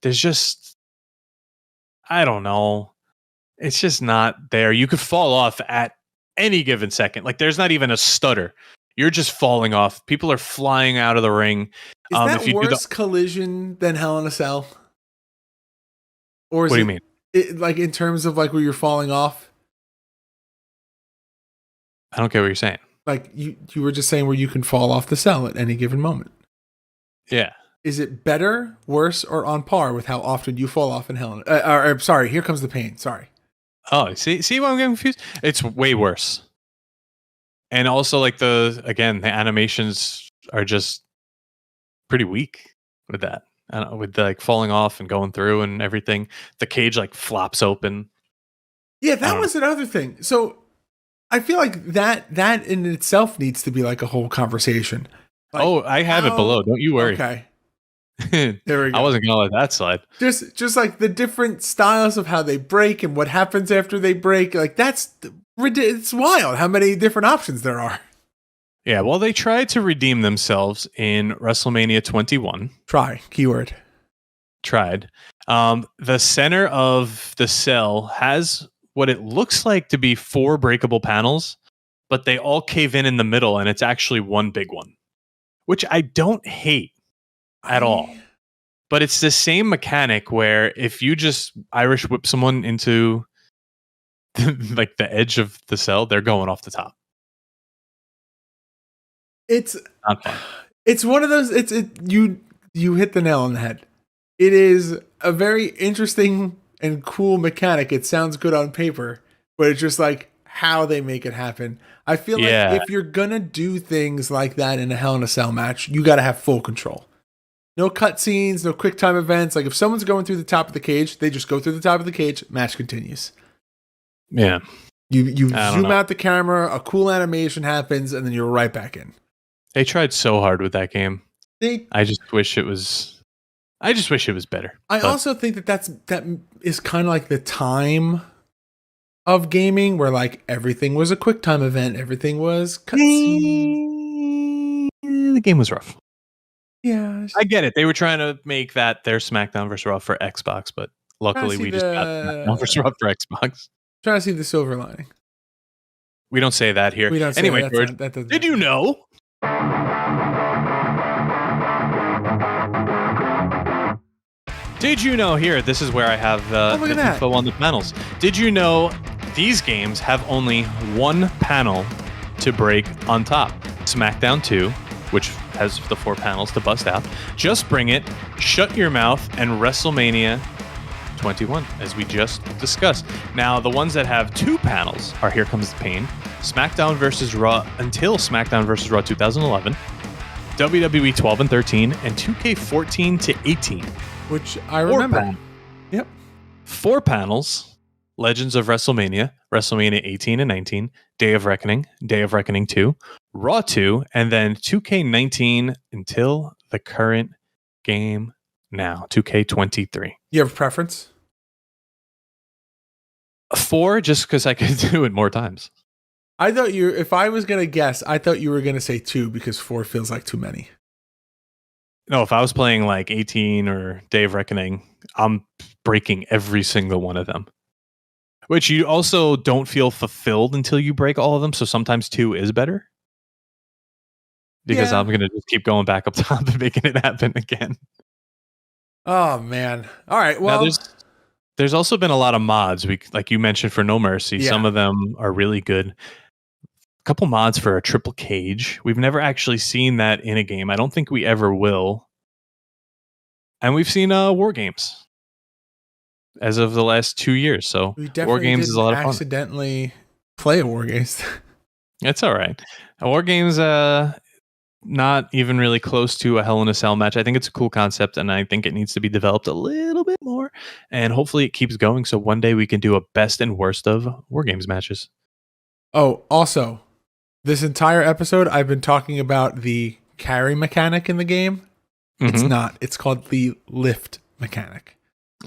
Speaker 3: There's just, I don't know. It's just not there. You could fall off at any given second. Like, there's not even a stutter. You're just falling off. People are flying out of the ring.
Speaker 2: Is that
Speaker 3: if you
Speaker 2: worse collision than Hell in a Cell? Or is
Speaker 3: what do you mean?
Speaker 2: Like in terms of like where you're falling off?
Speaker 3: I don't get what you're saying.
Speaker 2: Like you were just saying where you can fall off the cell at any given moment.
Speaker 3: Yeah.
Speaker 2: Is it better, worse, or on par with how often you fall off in Hell? Sorry, Here Comes the Pain. Sorry.
Speaker 3: Oh, see why I'm getting confused? It's way worse. And also, like, the animations are just pretty weak with that. I don't know, with the, like, falling off and going through and everything. The cage like flops open.
Speaker 2: Yeah, that was another thing. So I feel like that in itself needs to be like a whole conversation. Like,
Speaker 3: I have it below. Don't you worry.
Speaker 2: Okay. There we go.
Speaker 3: I wasn't gonna let that slide.
Speaker 2: Just like the different styles of how they break and what happens after they break. Like it's wild how many different options there are.
Speaker 3: Yeah, well, they tried to redeem themselves in WrestleMania 21.
Speaker 2: Keyword.
Speaker 3: Tried. The center of the cell has what it looks like to be 4 breakable panels, but they all cave in the middle, and it's actually one big one, which I don't hate at all. But it's the same mechanic where if you just Irish whip someone into like the edge of the cell, they're going off the top.
Speaker 2: It's
Speaker 3: not fun.
Speaker 2: It's one of those. You hit the nail on the head. It is a very interesting and cool mechanic. It sounds good on paper, but it's just like how they make it happen. I feel like if you're gonna do things like that in a Hell in a Cell match, you got to have full control. No cutscenes, no quick time events. Like if someone's going through the top of the cage, they just go through the top of the cage. Match continues.
Speaker 3: Yeah.
Speaker 2: You zoom out the camera, a cool animation happens, and then you're right back in.
Speaker 3: They tried so hard with that game. I just wish it was better.
Speaker 2: I also think that is kind of like the time of gaming where like everything was a quick time event, everything was cutscene.
Speaker 3: The game was rough.
Speaker 2: Yeah,
Speaker 3: I get it. They were trying to make that their SmackDown vs. Raw for Xbox, but luckily we just got SmackDown vs. Raw for Xbox.
Speaker 2: Trying to see the silver lining.
Speaker 3: We don't say that here.
Speaker 2: We don't say
Speaker 3: anyway,
Speaker 2: that.
Speaker 3: George, did you know? Did you know here? This is where I have the info on the panels. Did you know these games have only one panel to break on top? SmackDown 2, which has the 4 panels to bust out. Just Bring It, Shut Your Mouth, and WrestleMania 21, as we just discussed. Now, the ones that have 2 panels are Here Comes the Pain, SmackDown vs. Raw until SmackDown vs. Raw 2011, WWE 12 and 13, and 2K 14 to 18.
Speaker 2: Which I remember. Yep.
Speaker 3: 4 panels: Legends of WrestleMania, WrestleMania 18 and 19, Day of Reckoning 2, Raw 2, and then 2K19 until the current game now, 2K23.
Speaker 2: You have a preference?
Speaker 3: 4, just because I could do it more times.
Speaker 2: I thought if I was going to guess, I thought you were going to say 2 because 4 feels like too many.
Speaker 3: No, if I was playing like 18 or Day of Reckoning, I'm breaking every single one of them. Which you also don't feel fulfilled until you break all of them. So sometimes 2 is better. Because I'm going to just keep going back up top and making it happen again.
Speaker 2: Oh, man. All right. Well,
Speaker 3: now, there's also been a lot of mods, like you mentioned, for No Mercy.
Speaker 2: Yeah.
Speaker 3: Some of them are really good. A couple mods for a triple cage. We've never actually seen that in a game. I don't think we ever will. And we've seen War Games as of the last 2 years. So War Games is a lot of fun.
Speaker 2: Accidentally play a War Games.
Speaker 3: It's all right. War Games, not even really close to a Hell in a Cell match. I think it's a cool concept, and I think it needs to be developed a little bit more. And hopefully it keeps going, so one day we can do a best and worst of War Games matches.
Speaker 2: Oh, also, this entire episode, I've been talking about the carry mechanic in the game. Mm-hmm. It's not. It's called the lift mechanic.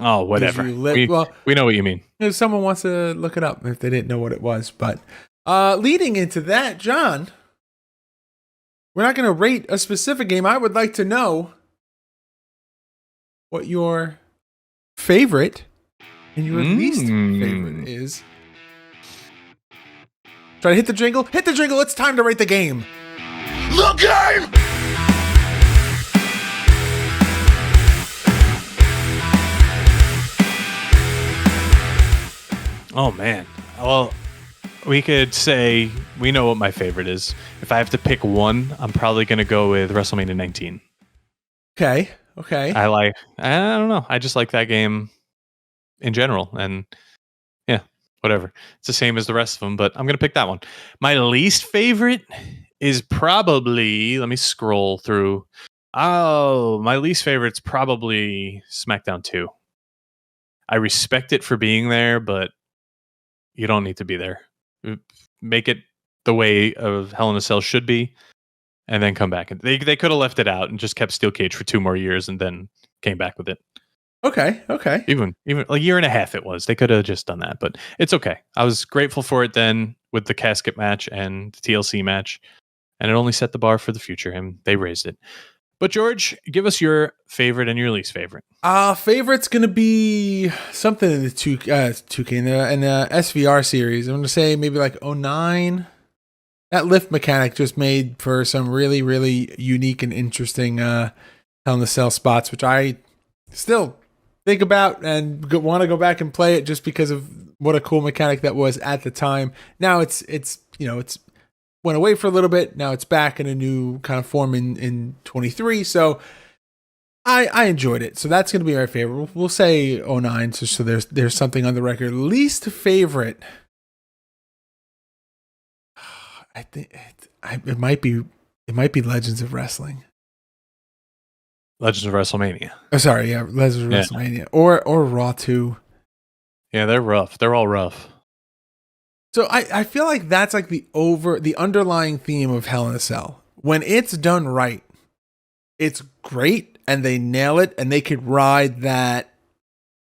Speaker 3: Oh, whatever. We know what you mean.
Speaker 2: If someone wants to look it up if they didn't know what it was. But leading into that, John, we're not going to rate a specific game. I would like to know what your favorite and your least favorite is. Try to hit the jingle. Hit the jingle. It's time to rate the game.
Speaker 1: The game!
Speaker 3: Oh, man. Well, we could say we know what my favorite is. If I have to pick one, I'm probably going to go with WrestleMania 19.
Speaker 2: Okay.
Speaker 3: I don't know. I just like that game in general. And yeah, whatever. It's the same as the rest of them, but I'm going to pick that one. My least favorite is probably, let me scroll through. Oh, my least favorite's probably SmackDown 2. I respect it for being there, but you don't need to be there. Make it the way of Hell in a Cell should be, and then come back. They could have left it out and just kept Steel Cage for 2 more years and then came back with it.
Speaker 2: Okay.
Speaker 3: Even a year and a half it was. They could have just done that, but it's okay. I was grateful for it then with the casket match and the TLC match, and it only set the bar for the future, and they raised it. But George, give us your favorite and your least favorite.
Speaker 2: Favorite's gonna be something in the 2K in the SVR series. I'm gonna say maybe like 09. That lift mechanic just made for some really, really unique and interesting Hell in the Cell spots, which I still think about and want to go back and play it just because of what a cool mechanic that was at the time. Now it's went away for a little bit. Now it's back in a new kind of form in 23. So I enjoyed it. So that's going to be my favorite. We'll say 09. So there's something on the record. Least favorite. I think it might be Legends of Wrestling.
Speaker 3: Legends of WrestleMania.
Speaker 2: Oh, sorry. Yeah. Legends of WrestleMania or Raw 2.
Speaker 3: Yeah, they're rough. They're all rough.
Speaker 2: So I feel like that's like the underlying theme of Hell in a Cell. When it's done right, it's great and they nail it and they could ride that,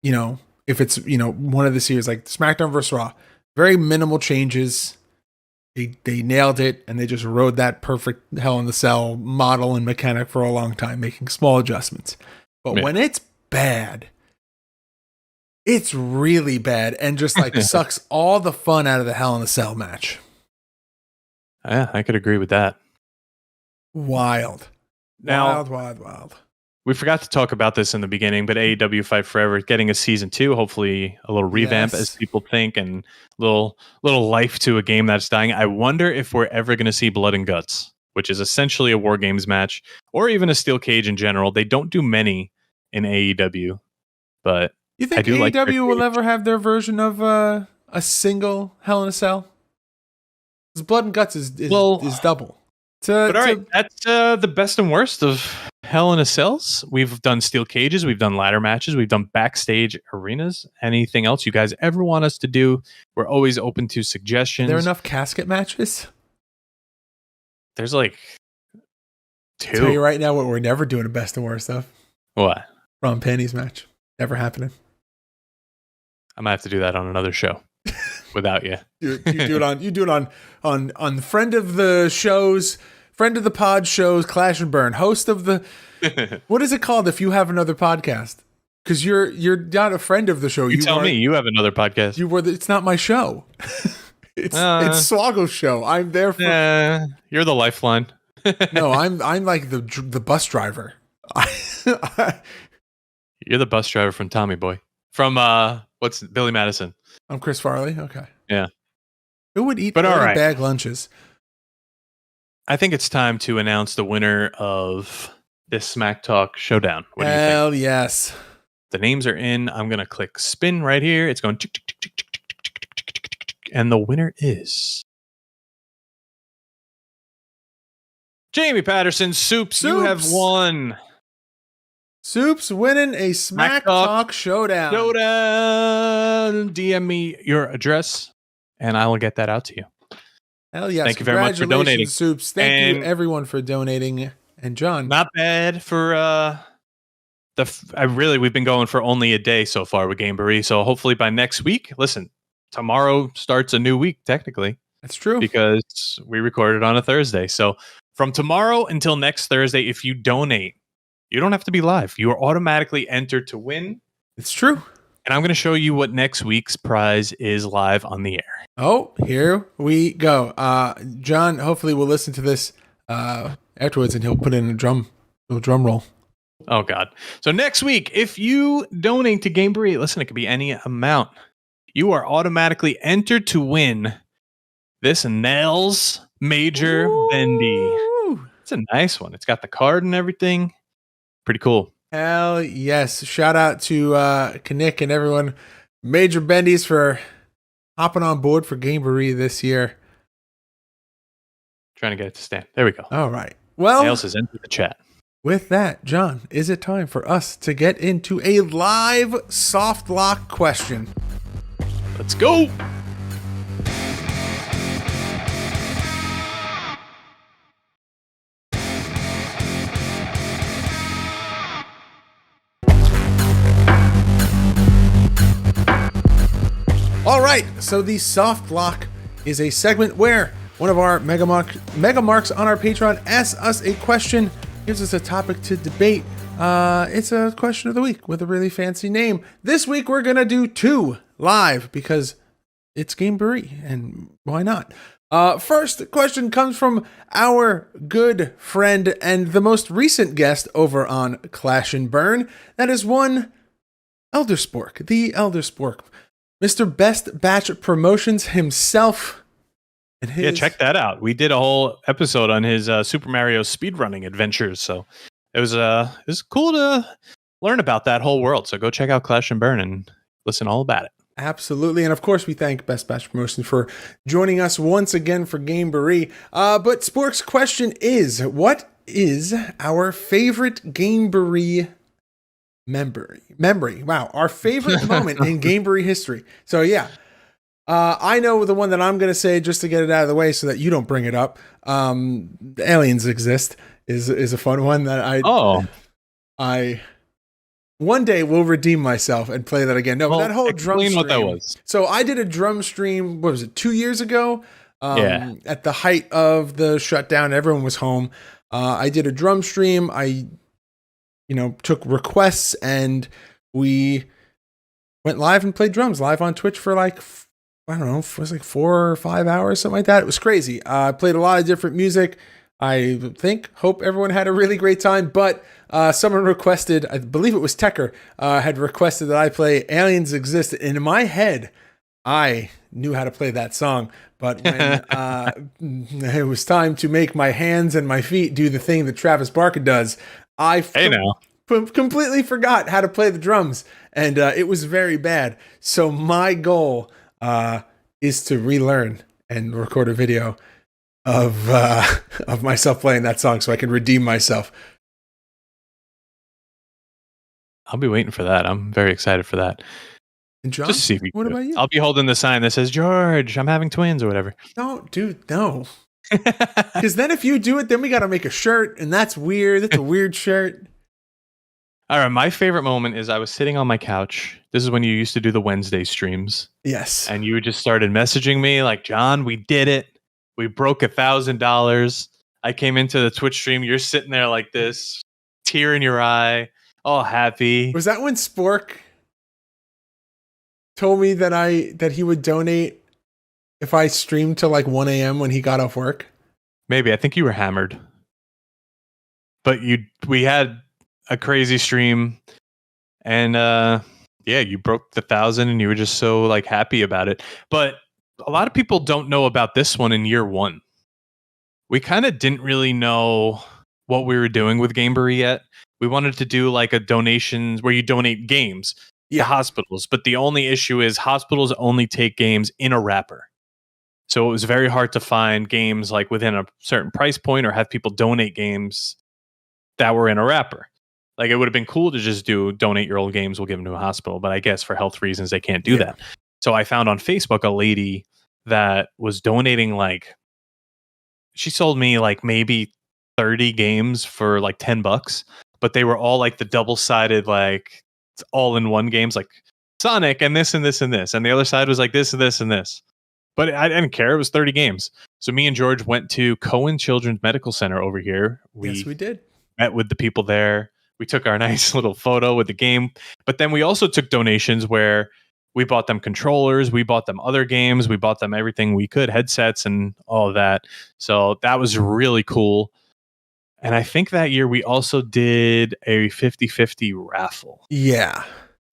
Speaker 2: if it's, one of the series like SmackDown vs. Raw, very minimal changes. They nailed it and they just rode that perfect Hell in the Cell model and mechanic for a long time, making small adjustments. But when it's bad, it's really bad and just like sucks all the fun out of the Hell in a Cell match.
Speaker 3: Yeah, I could agree with that.
Speaker 2: Wild. Wild.
Speaker 3: We forgot to talk about this in the beginning, but AEW Fight Forever is getting a season 2, hopefully a little revamp as people think, and little life to a game that's dying. I wonder if we're ever going to see Blood and Guts, which is essentially a War Games match, or even a Steel Cage in general. They don't do many in AEW, but
Speaker 2: you think AEW will ever have their version of a single Hell in a Cell? Because Blood and Guts is double.
Speaker 3: But all right, that's the best and worst of Hell in a Cells. We've done steel cages, we've done ladder matches, we've done backstage arenas. Anything else you guys ever want us to do? We're always open to suggestions.
Speaker 2: Are there enough casket matches?
Speaker 3: There's like 2.
Speaker 2: I'll tell you right now what we're never doing a best and worst of.
Speaker 3: What?
Speaker 2: Ron Panties match. Never happening.
Speaker 3: I might have to do that on another show without you.
Speaker 2: You do it on friend of the shows, friend of the pod shows, Clash and Burn, host of the what is it called if you have another podcast? Because you're not a friend of the show.
Speaker 3: You tell me. You have another podcast.
Speaker 2: It's not my show. it's Swoggl's show. I'm there for.
Speaker 3: You're the lifeline.
Speaker 2: No, I'm like the bus driver.
Speaker 3: You're the bus driver from Tommy Boy. From what's Billy Madison?
Speaker 2: I'm Chris Farley. Okay.
Speaker 3: Yeah.
Speaker 2: Who would eat
Speaker 3: right.
Speaker 2: bag lunches?
Speaker 3: I think it's time to announce the winner of this Smack Talk Showdown. What do you think?
Speaker 2: Hell yes.
Speaker 3: The names are in. I'm going to click spin right here. It's going tick, tick, tick, tick, tick, tick, tick, tick, tick, tick, tick, tick, and the winner is Jamie Patterson. Soups, you have won.
Speaker 2: Soups winning a Smack Talk Showdown.
Speaker 3: DM me your address, and I will get that out to you.
Speaker 2: Hell yes.
Speaker 3: Thank you very much for donating.
Speaker 2: Soups. Thank you, everyone, for donating. And John.
Speaker 3: Not bad for we've been going for only a day so far with Gameboree. So hopefully by next week, listen, tomorrow starts a new week, technically.
Speaker 2: That's true.
Speaker 3: Because we recorded on a Thursday. So from tomorrow until next Thursday, if you donate, you don't have to be live. You are automatically entered to win.
Speaker 2: It's true.
Speaker 3: And I'm going to show you what next week's prize is live on the air.
Speaker 2: Oh, here we go. John, hopefully we'll listen to this afterwards, and he'll put in a drum roll.
Speaker 3: Oh, God. So next week, if you donate to Gameboree, listen, it could be any amount. You are automatically entered to win this Nels Major Bendy. It's a nice one. It's got the card and everything. Pretty cool.
Speaker 2: Hell yes. Shout out to Nick and everyone. Major Bendies for hopping on board for Gameboree this year.
Speaker 3: Trying to get it to stand. There we go.
Speaker 2: All right. Well,
Speaker 3: Nails has entered the chat.
Speaker 2: With that, John, is it time for us to get into a live soft lock question?
Speaker 3: Let's go.
Speaker 2: All right, so the soft lock is a segment where one of our mega marks on our Patreon asks us a question, gives us a topic to debate. It's a question of the week with a really fancy name. This week we're gonna do 2 live because it's Gameboree, and why not? First question comes from our good friend and the most recent guest over on Clash and Burn. That is one Elderspork, the Elderspork. Mr. Best Batch Promotions himself. And his...
Speaker 3: Yeah, check that out. We did a whole episode on his Super Mario speedrunning adventures. So it was cool to learn about that whole world. So go check out Clash and Burn and listen all about it.
Speaker 2: Absolutely. And of course, we thank Best Batch Promotions for joining us once again for Gameboree. But Spork's question is, what is our favorite Gameboree memory? Wow, our favorite moment in Gameboree history. So yeah, I know the one that I'm going to say just to get it out of the way so that you don't bring it up. Aliens Exist is a fun one that I one day will redeem myself and play that again. No, well, that whole drum stream.
Speaker 3: What that was.
Speaker 2: So I did a drum stream, what was it, 2 years ago? At the height of the shutdown, everyone was home. I did a drum stream. I took requests and we went live and played drums live on Twitch for like, I don't know, it was like 4 or 5 hours, something like that. It was crazy. I played a lot of different music. I hope everyone had a really great time, but someone requested, I believe it was Tecker, had requested that I play Aliens Exist. And in my head, I knew how to play that song, but when it was time to make my hands and my feet do the thing that Travis Barker does, I completely forgot how to play the drums, and it was very bad. So my goal is to relearn and record a video of myself playing that song so I can redeem myself.
Speaker 3: I'll be waiting for that. I'm very excited for that.
Speaker 2: And John,
Speaker 3: Just to see if we
Speaker 2: what about you?
Speaker 3: I'll be holding the sign that says, George, I'm having twins or whatever.
Speaker 2: No, dude, no. Because then if you do it, then we got to make a shirt, and that's weird. That's a weird shirt.
Speaker 3: All right, my favorite moment is I was sitting on my couch. This is when you used to do the Wednesday streams.
Speaker 2: Yes.
Speaker 3: And you just started messaging me like, John, we did it. We broke $1,000. I came into the Twitch stream. You're sitting there like this, tear in your eye, all happy.
Speaker 2: Was that when Spork told me that he would donate if I streamed till like 1 a.m. when he got off work?
Speaker 3: Maybe. I think you were hammered. But we had a crazy stream, and you broke the 1,000 and you were just so like happy about it. But a lot of people don't know about this one in year one. We kind of didn't really know what we were doing with Gameboree yet. We wanted to do like a donations where you donate games to hospitals, but the only issue is hospitals only take games in a wrapper. So it was very hard to find games like within a certain price point or have people donate games that were in a wrapper. Like it would have been cool to just donate your old games, we'll give them to a hospital. But I guess for health reasons, they can't do that. So I found on Facebook a lady that was donating she sold me like maybe 30 games for like $10, but they were all like the double-sided, like all in one games, like Sonic and this and this and this. And the other side was like this and this and this. But I didn't care. It was 30 games. So me and George went to Cohen Children's Medical Center over here.
Speaker 2: Yes, we did.
Speaker 3: Met with the people there. We took our nice little photo with the game. But then we also took donations where we bought them controllers. We bought them other games. We bought them everything we could, headsets and all of that. So that was really cool. And I think that year we also did a 50-50 raffle.
Speaker 2: Yeah.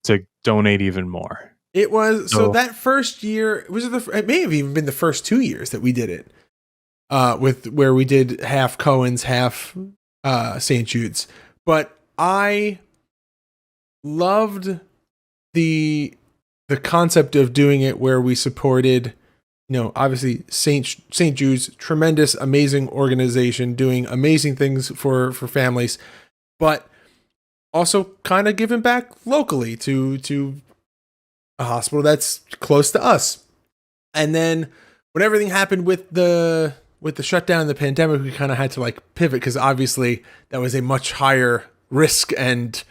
Speaker 3: To donate even more.
Speaker 2: It was so that first year it may have even been the first 2 years that we did it, with where we did half Cohen's, half St. Jude's. But I loved the concept of doing it where we supported, obviously St. Jude's, tremendous, amazing organization doing amazing things for families, but also kind of giving back locally to a hospital that's close to us. And then when everything happened with the shutdown and the pandemic, we kind of had to like pivot because obviously that was a much higher risk and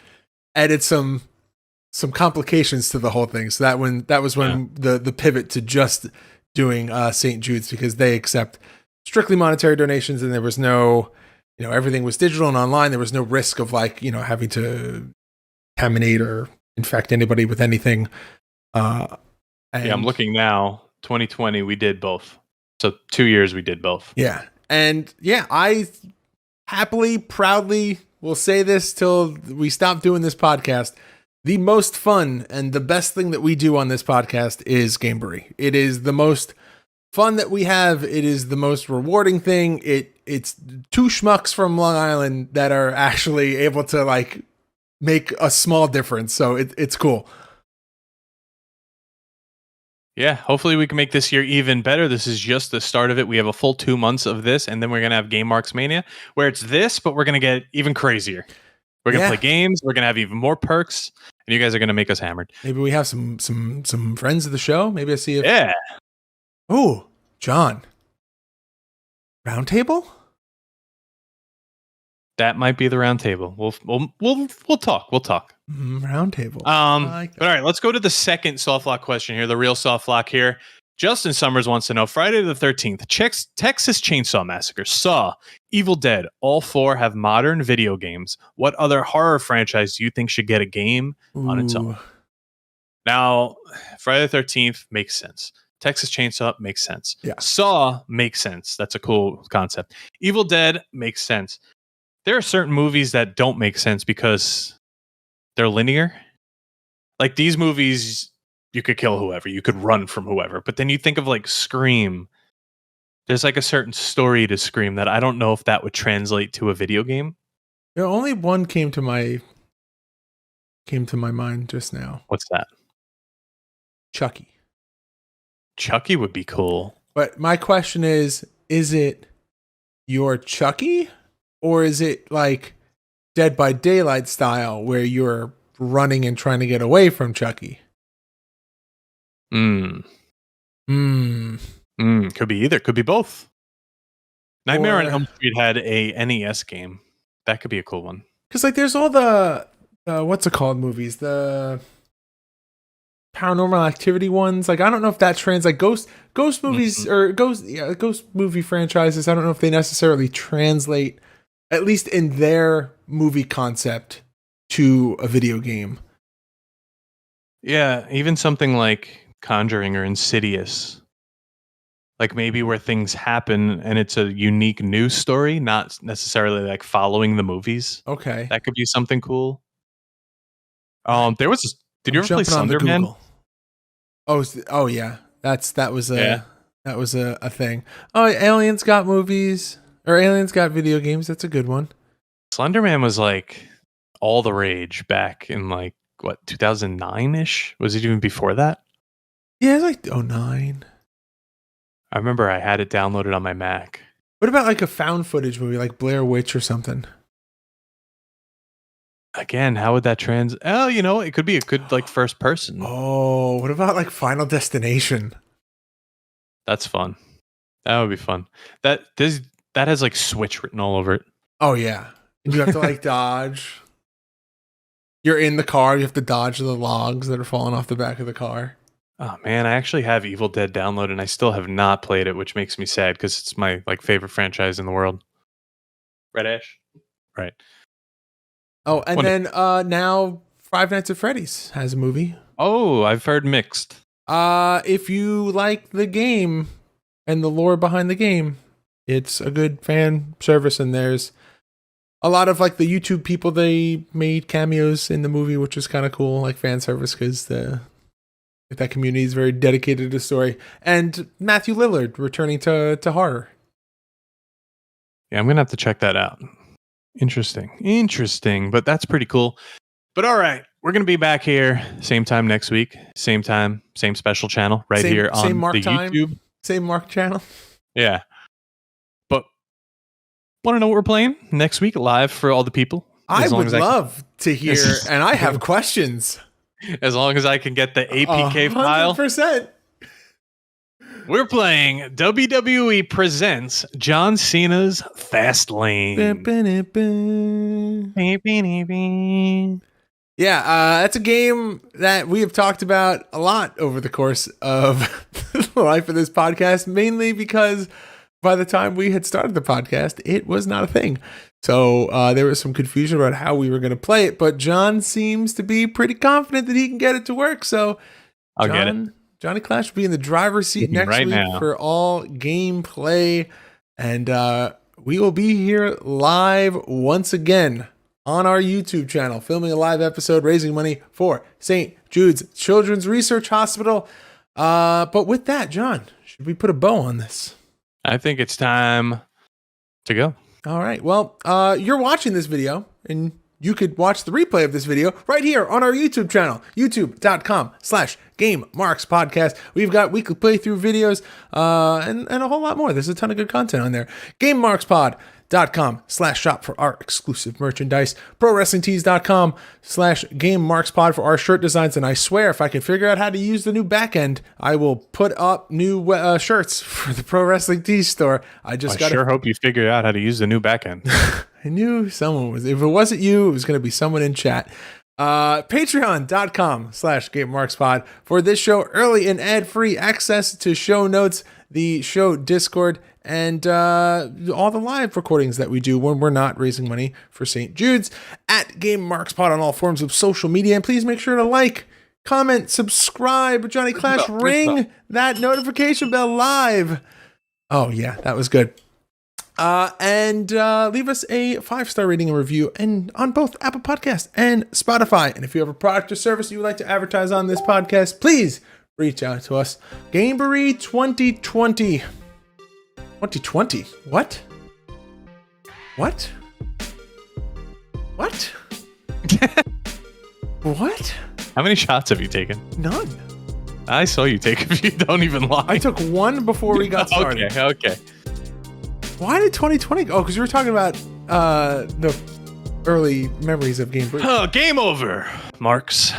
Speaker 2: added some complications to the whole thing. So that was when the pivot to just doing St. Jude's, because they accept strictly monetary donations and there was no, everything was digital and online. There was no risk of having to contaminate or infect anybody with anything. I'm looking now. 2020, we did both. So 2 years we did both. Yeah. And I happily, proudly will say this till we stop doing this podcast. The most fun and the best thing that we do on this podcast is Gameboree. It is the most fun that we have. It is the most rewarding thing. It's two schmucks from Long Island that are actually able to make a small difference. So it's cool.
Speaker 3: Yeah, hopefully we can make this year even better. This is just the start of it. We have a full 2 months of this, and then we're going to have Game Marks Mania, where it's this, but we're going to get even crazier. We're going to play games. We're going to have even more perks, and you guys are going to make us hammered.
Speaker 2: Maybe we have some friends of the show. Maybe I see if...
Speaker 3: Yeah.
Speaker 2: Oh, John. Roundtable?
Speaker 3: That might be the roundtable. We'll talk. We'll talk.
Speaker 2: Roundtable.
Speaker 3: But all right, let's go to the second soft lock question here. The real soft lock here. Justin Summers wants to know: Friday the 13th, Texas Chainsaw Massacre, Saw, Evil Dead, all four have modern video games. What other horror franchise do you think should get a game on its own? Now, Friday the 13th makes sense. Texas Chainsaw makes sense.
Speaker 2: Yeah.
Speaker 3: Saw makes sense. That's a cool concept. Evil Dead makes sense. There are certain movies that don't make sense because they're linear. Like these movies, you could kill whoever, you could run from whoever. But then you think of Scream. There's a certain story to Scream that I don't know if that would translate to a video game.
Speaker 2: Only one came to my mind just now.
Speaker 3: What's that?
Speaker 2: Chucky.
Speaker 3: Chucky would be cool.
Speaker 2: But my question is it you're Chucky, or is it like Dead by Daylight style where you're running and trying to get away from Chucky?
Speaker 3: Could be either. Could be both. Nightmare on Elm Street had a NES game. That could be a cool one.
Speaker 2: Because like there's all the what's it called movies, the Paranormal Activity ones. Like I don't know if that like ghost movies or ghost movie franchises. I don't know if they necessarily translate, at least in their movie concept, to a video game.
Speaker 3: Yeah, even something like Conjuring or Insidious. Like maybe where things happen and it's a unique news story, not necessarily like following the movies.
Speaker 2: Okay.
Speaker 3: That could be something cool. There was did you ever play Slender Man?
Speaker 2: Oh yeah. That was a thing. Oh, Aliens got movies or Aliens got video games. That's a good one.
Speaker 3: Slender Man was like all the rage back in like what 2009-ish? Was it even before that?
Speaker 2: Yeah, it's like 2009.
Speaker 3: I remember I had it downloaded on my Mac.
Speaker 2: What about like a found footage movie like Blair Witch or something?
Speaker 3: Again, how would that Oh, it could be a good like first person.
Speaker 2: Oh, what about like Final Destination?
Speaker 3: That's fun. That would be fun. That has like Switch written all over it.
Speaker 2: Oh yeah. And you have to like dodge. You're in the car, you have to dodge the logs that are falling off the back of the car.
Speaker 3: Oh man, I actually have Evil Dead downloaded and I still have not played it, which makes me sad because it's my like favorite franchise in the world. Red Ash? Right.
Speaker 2: Oh, and then now Five Nights at Freddy's has a movie.
Speaker 3: Oh, I've heard mixed.
Speaker 2: If you like the game and the lore behind the game, it's a good fan service, and there's a lot of like the YouTube people, they made cameos in the movie, which is kind of cool, like fan service, because that community is very dedicated to the story. And Matthew Lillard returning to horror.
Speaker 3: Yeah, I'm gonna have to check that out. Interesting, but that's pretty cool. But all right, we're gonna be back here same time next week, same time, same special channel here on the YouTube.
Speaker 2: Same Mark channel.
Speaker 3: Yeah. But want to know what we're playing next week live for all the people?
Speaker 2: I would love to hear, and I have questions.
Speaker 3: As long as I can get the APK file.
Speaker 2: 100%.
Speaker 3: We're playing WWE Presents John Cena's Fastlane.
Speaker 2: Yeah, that's a game that we have talked about a lot over the course of the life of this podcast, mainly because by the time we had started the podcast, it was not a thing. So there was some confusion about how we were going to play it, but John seems to be pretty confident that he can get it to work. So
Speaker 3: I'll get it.
Speaker 2: Johnny Clash will be in the driver's seat next week for all gameplay. And we will be here live once again on our YouTube channel, filming a live episode, raising money for St. Jude's Children's Research Hospital. But with that, John, should we put a bow on this?
Speaker 3: I think it's time to go.
Speaker 2: All right. Well, you're watching this video, and you could watch the replay of this video right here on our YouTube channel, youtube.com/GameMarksPodcast. We've got weekly playthrough videos and a whole lot more. There's a ton of good content on there. GameMarksPod.com/shop for our exclusive merchandise. ProWrestlingTees.com/GameMarksPod for our shirt designs. And I swear, if I can figure out how to use the new back end, I will put up new shirts for the Pro Wrestling Tees store. I
Speaker 3: sure hope you figured out how to use the new back end.
Speaker 2: I knew someone was. If it wasn't you, it was going to be someone in chat. Patreon.com/GameMarksPod for this show, early and ad-free access to show notes, the show Discord, and all the live recordings that we do when we're not raising money for St. Jude's. At GameMarksPod on all forms of social media. And please make sure to like, comment, subscribe. Johnny Clash, ring that notification bell live. Oh, yeah, that was good. And leave us a 5-star rating and review and on both Apple Podcasts and Spotify. And if you have a product or service you would like to advertise on this podcast, please reach out to us. Gameboree 2020. 2020? What? What? What? What?
Speaker 3: How many shots have you taken?
Speaker 2: None.
Speaker 3: I saw you take a few. Don't even lie.
Speaker 2: I took one before we got started.
Speaker 3: Okay.
Speaker 2: Why did 2020 go? Oh, because you were talking about the early memories of Gameboree.
Speaker 3: Oh, game over, Marks.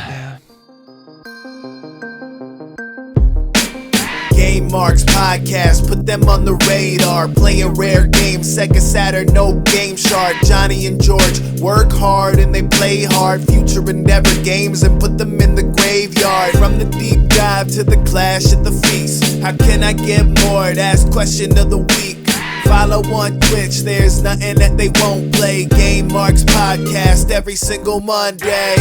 Speaker 4: Game Marks podcast, put them on the radar. Playing rare games, Sega Saturn, no Game Shark. Johnny and George work hard and they play hard. Future endeavor games and put them in the graveyard. From the deep dive to the clash at the feast. How can I get more? That's question of the week. Follow on Twitch, there's nothing that they won't play. Game Marks podcast every single Monday.